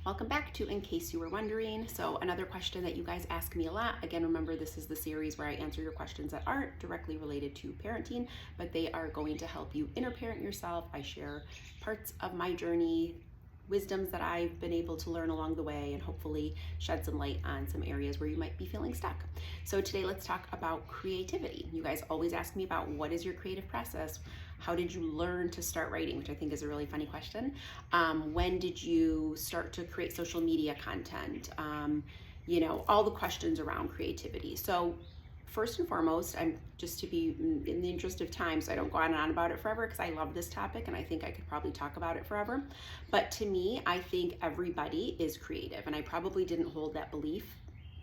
Welcome back to In Case You Were Wondering. So another question that you guys ask me a lot. Again, remember this is the series where I answer your questions that aren't directly related to parenting, but they are going to help you inner parent yourself. I share parts of my journey, wisdoms that I've been able to learn along the way, and hopefully shed some light on some areas where you might be feeling stuck. So today let's talk about creativity. You guys always ask me about what is your creative process? How did you learn to start writing, which I think is a really funny question. When did you start to create social media content? All the questions around creativity. So first and foremost, I'm just to be in the interest of time, so I don't go on and on about it forever, because I love this topic and I think I could probably talk about it forever. But to me, I think everybody is creative, and I probably didn't hold that belief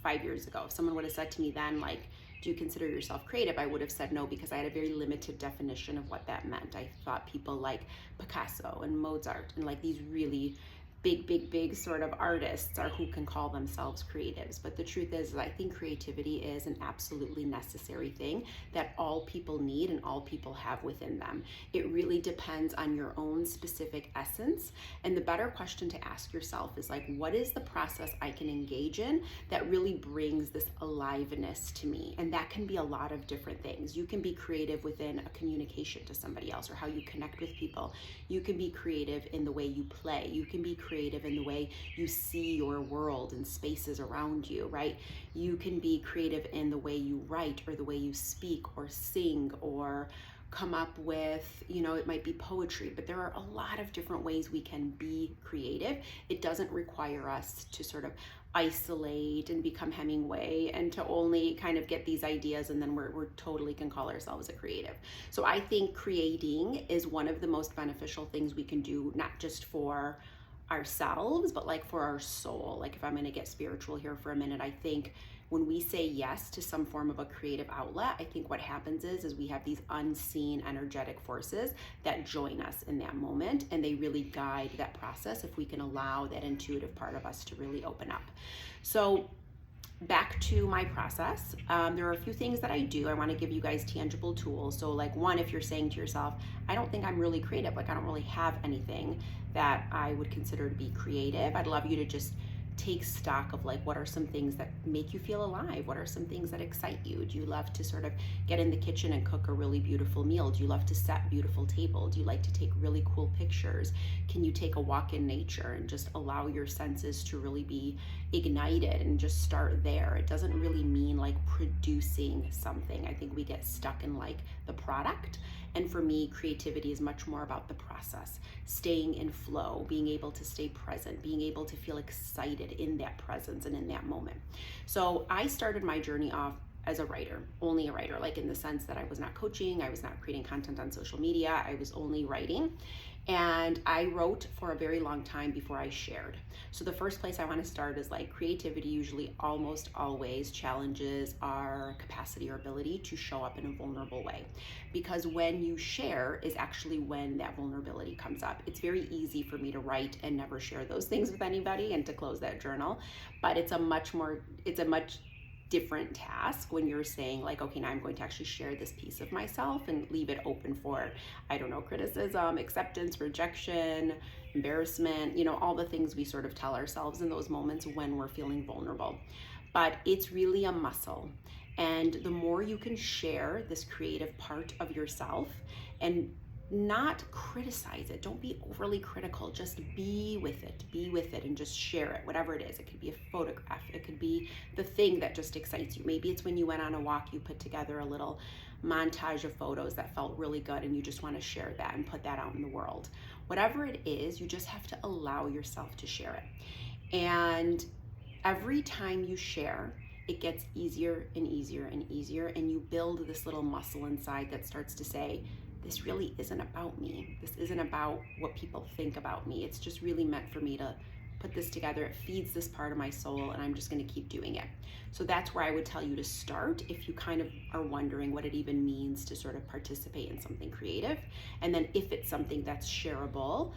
5 years ago. If someone would have said to me then, like, do you consider yourself creative? I would have said no, because I had a very limited definition of what that meant. I thought people like Picasso and Mozart and like these really big sort of artists are who can call themselves creatives. But the truth is I think creativity is an absolutely necessary thing that all people need and all people have within them. It really depends on your own specific essence. And the better question to ask yourself is like, what is the process I can engage in that really brings this aliveness to me? And that can be a lot of different things. You can be creative within a communication to somebody else or how you connect with people. You can be creative in the way you play. You can be creative in the way you see your world and spaces around you, right? You can be creative in the way you write or the way you speak or sing or come up with, it might be poetry, but there are a lot of different ways we can be creative. It doesn't require us to sort of isolate and become Hemingway and to only kind of get these ideas and then we're totally can call ourselves a creative. So I think creating is one of the most beneficial things we can do, not just for ourselves, but like for our soul. Like if I'm going to get spiritual here for a minute, I think when we say yes to some form of a creative outlet, I think what happens is we have these unseen energetic forces that join us in that moment, and they really guide that process if we can allow that intuitive part of us to really open up. So back to my process, there are a few things that I do. I want to give you guys tangible tools. So like one, if you're saying to yourself, I don't think I'm really creative, like I don't really have anything that I would consider to be creative, I'd love you to just take stock of like, what are some things that make you feel alive? What are some things that excite you? Do you love to sort of get in the kitchen and cook a really beautiful meal? Do you love to set beautiful table? Do you like to take really cool pictures? Can you take a walk in nature and just allow your senses to really be ignited and just start there? It doesn't really mean like producing something. I think we get stuck in like the product. And for me, creativity is much more about the process, staying in flow, being able to stay present, being able to feel excited in that presence and in that moment. So I started my journey off as a writer, only a writer, like in the sense that I was not coaching, I was not creating content on social media, I was only writing. And I wrote for a very long time before I shared. So the first place I want to start is like creativity usually almost always challenges our capacity or ability to show up in a vulnerable way. Because when you share is actually when that vulnerability comes up. It's very easy for me to write and never share those things with anybody and to close that journal, but it's a much different task when you're saying like, okay, now I'm going to actually share this piece of myself and leave it open for, criticism, acceptance, rejection, embarrassment, all the things we sort of tell ourselves in those moments when we're feeling vulnerable. But it's really a muscle. And the more you can share this creative part of yourself and not criticize it. Don't be overly critical. Just be with it and just share it, whatever it is. It could be a photograph. It could be the thing that just excites you. Maybe it's when you went on a walk, you put together a little montage of photos that felt really good and you just want to share that and put that out in the world. Whatever it is, you just have to allow yourself to share it. And every time you share, it gets easier and easier and easier, and you build this little muscle inside that starts to say, this really isn't about me. This isn't about what people think about me. It's just really meant for me to put this together. It feeds this part of my soul, and I'm just going to keep doing it. So that's where I would tell you to start if you kind of are wondering what it even means to sort of participate in something creative. And then if it's something that's shareable,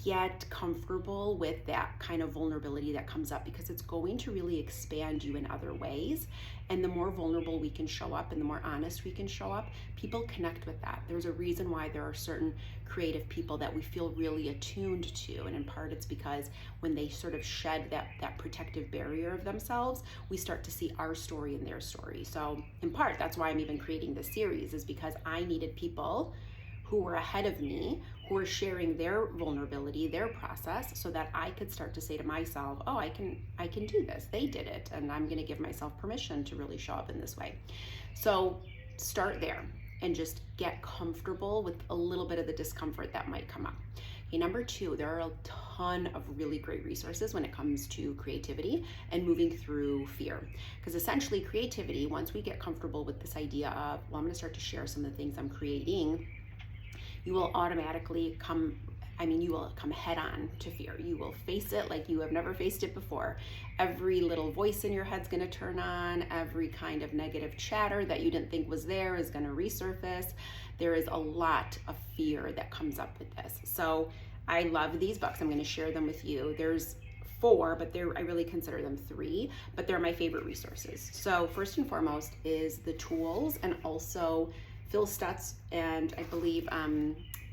get comfortable with that kind of vulnerability that comes up, because it's going to really expand you in other ways. And the more vulnerable we can show up and the more honest we can show up, people connect with that. There's a reason why there are certain creative people that we feel really attuned to. And in part, it's because when they sort of shed that protective barrier of themselves, we start to see our story and their story. So in part, that's why I'm even creating this series, is because I needed people who were ahead of me, who were sharing their vulnerability, their process, so that I could start to say to myself, oh, I can do this. They did it, and I'm gonna give myself permission to really show up in this way. So start there and just get comfortable with a little bit of the discomfort that might come up. Okay, number 2, there are a ton of really great resources when it comes to creativity and moving through fear. Because essentially creativity, once we get comfortable with this idea of, well, I'm gonna start to share some of the things I'm creating, you will automatically come head on to fear. You will face it like you have never faced it before. Every little voice in your head's gonna turn on. Every kind of negative chatter that you didn't think was there is gonna resurface. There is a lot of fear that comes up with this. So I love these books. I'm gonna share them with you. There's 4, but I really consider them 3, but they're my favorite resources. So first and foremost is The Tools, and also Phil Stutz and I believe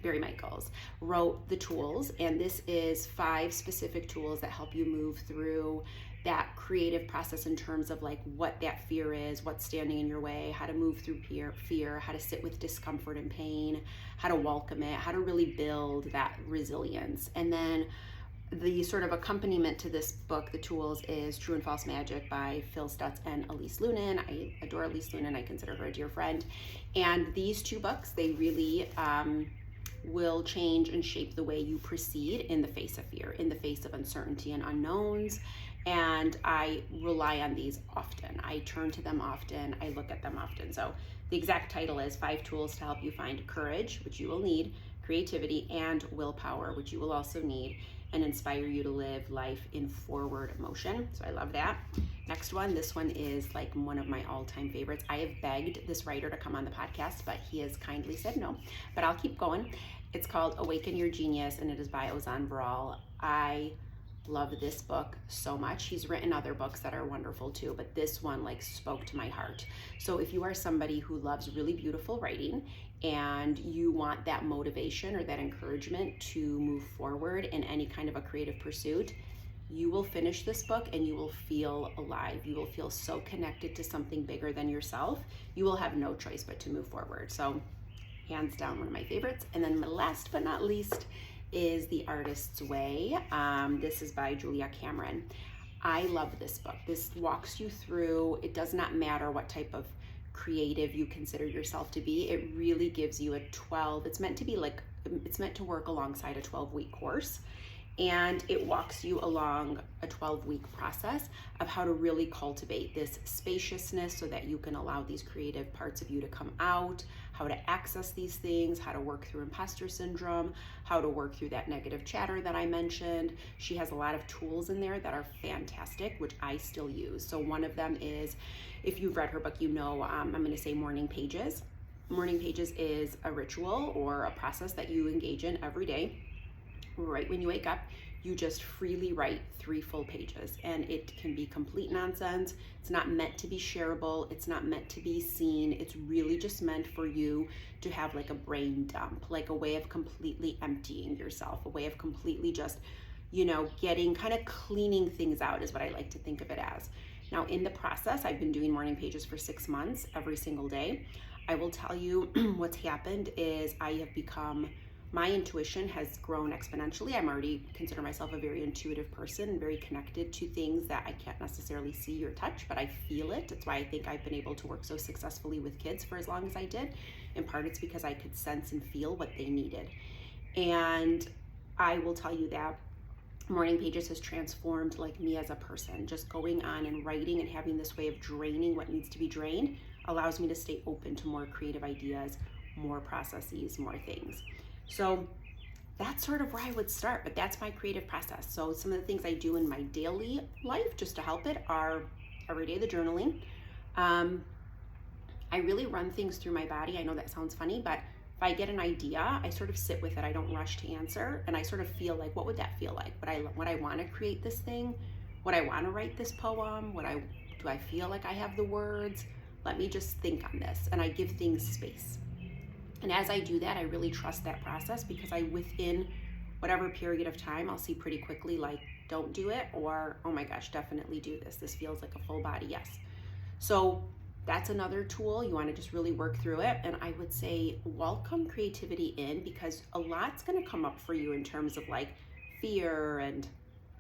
Barry Michaels wrote The Tools, and this is 5 specific tools that help you move through that creative process in terms of like what that fear is, what's standing in your way, how to move through fear, how to sit with discomfort and pain, how to welcome it, how to really build that resilience. And then the sort of accompaniment to this book, The Tools, is True and False Magic by Phil Stutz and Elise Lunan. I adore Elise Lunan. I consider her a dear friend. And these 2 books, they really will change and shape the way you proceed in the face of fear, in the face of uncertainty and unknowns. And I rely on these often. I turn to them often. I look at them often. So the exact title is 5 Tools to Help You Find Courage, which you will need, creativity, and willpower, which you will also need, and inspire you to live life in forward motion. So I love that. Next one, this one is like one of my all-time favorites. I have begged this writer to come on the podcast, but he has kindly said no, but I'll keep going. It's called Awaken Your Genius, and it is by Ozan Varol. I love this book so much. He's written other books that are wonderful too, but this one like spoke to my heart. So if you are somebody who loves really beautiful writing and you want that motivation or that encouragement to move forward in any kind of a creative pursuit, you will finish this book and you will feel alive. You will feel so connected to something bigger than yourself. You will have no choice but to move forward. So hands down, one of my favorites. And then last but not least is The Artist's Way. This is by Julia Cameron. I love this book. This walks you through, it does not matter what type of creative you consider yourself to be. It really gives you it's meant to work alongside a 12-week course. And it walks you along a 12-week process of how to really cultivate this spaciousness so that you can allow these creative parts of you to come out, how to access these things, how to work through imposter syndrome, how to work through that negative chatter that I mentioned. She has a lot of tools in there that are fantastic, which I still use. So one of them is, if you've read her book, you know, I'm gonna say morning pages. Morning pages is a ritual or a process that you engage in every day. Right when you wake up, you just freely write 3 full pages, and it can be complete nonsense. It's not meant to be shareable. It's not meant to be seen. It's really just meant for you to have like a brain dump, like a way of completely emptying yourself, a way of completely just, getting, kind of cleaning things out is what I like to think of it as. Now in the process, I've been doing morning pages for 6 months, every single day. I will tell you what's happened is my intuition has grown exponentially. I'm already consider myself a very intuitive person, very connected to things that I can't necessarily see or touch, but I feel it. That's why I think I've been able to work so successfully with kids for as long as I did. In part, it's because I could sense and feel what they needed. And I will tell you that morning pages has transformed like me as a person. Just going on and writing and having this way of draining what needs to be drained allows me to stay open to more creative ideas, more processes, more things. So that's sort of where I would start, but that's my creative process. So some of the things I do in my daily life just to help it are every day the journaling. I really run things through my body. I know that sounds funny, but If I get an idea, I sort of sit with it. I don't rush to answer, and I sort of feel like, what would that feel like? Would I want to create this thing? Would I want to write this poem? Do I feel like I have the words? Let me just think on this, and I give things space. And as I do that, I really trust that process, because within whatever period of time, I'll see pretty quickly, like, don't do it, or, oh my gosh, definitely do this. This feels like a full body yes. So that's another tool. You want to just really work through it. And I would say welcome creativity in, because a lot's going to come up for you in terms of like fear and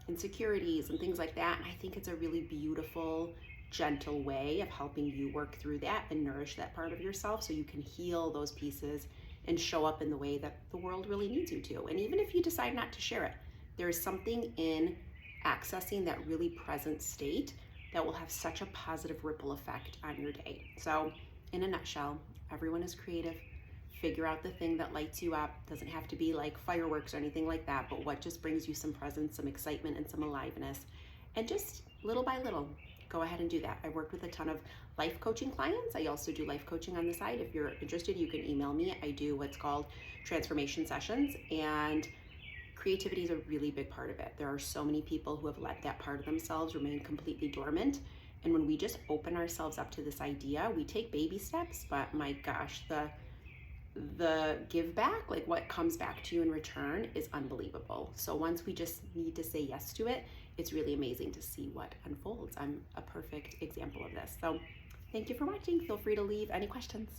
insecurities and things like that. And I think it's a really beautiful, gentle way of helping you work through that and nourish that part of yourself, so you can heal those pieces and show up in the way that the world really needs you to. And even if you decide not to share it, there is something in accessing that really present state that will have such a positive ripple effect on your day. So in a nutshell, everyone is creative. Figure out the thing that lights you up. Doesn't have to be like fireworks or anything like that, but what just brings you some presence, some excitement, and some aliveness. And just little by little, go ahead and do that. I worked with a ton of life coaching clients. I also do life coaching on the side. If you're interested, you can email me. I do what's called transformation sessions, and creativity is a really big part of it. There are so many people who have let that part of themselves remain completely dormant. And when we just open ourselves up to this idea, we take baby steps, but my gosh, the give back, like what comes back to you in return, is unbelievable. So once we just need to say yes to it, it's really amazing to see what unfolds. I'm a perfect example of this. So thank you for watching. Feel free to leave any questions.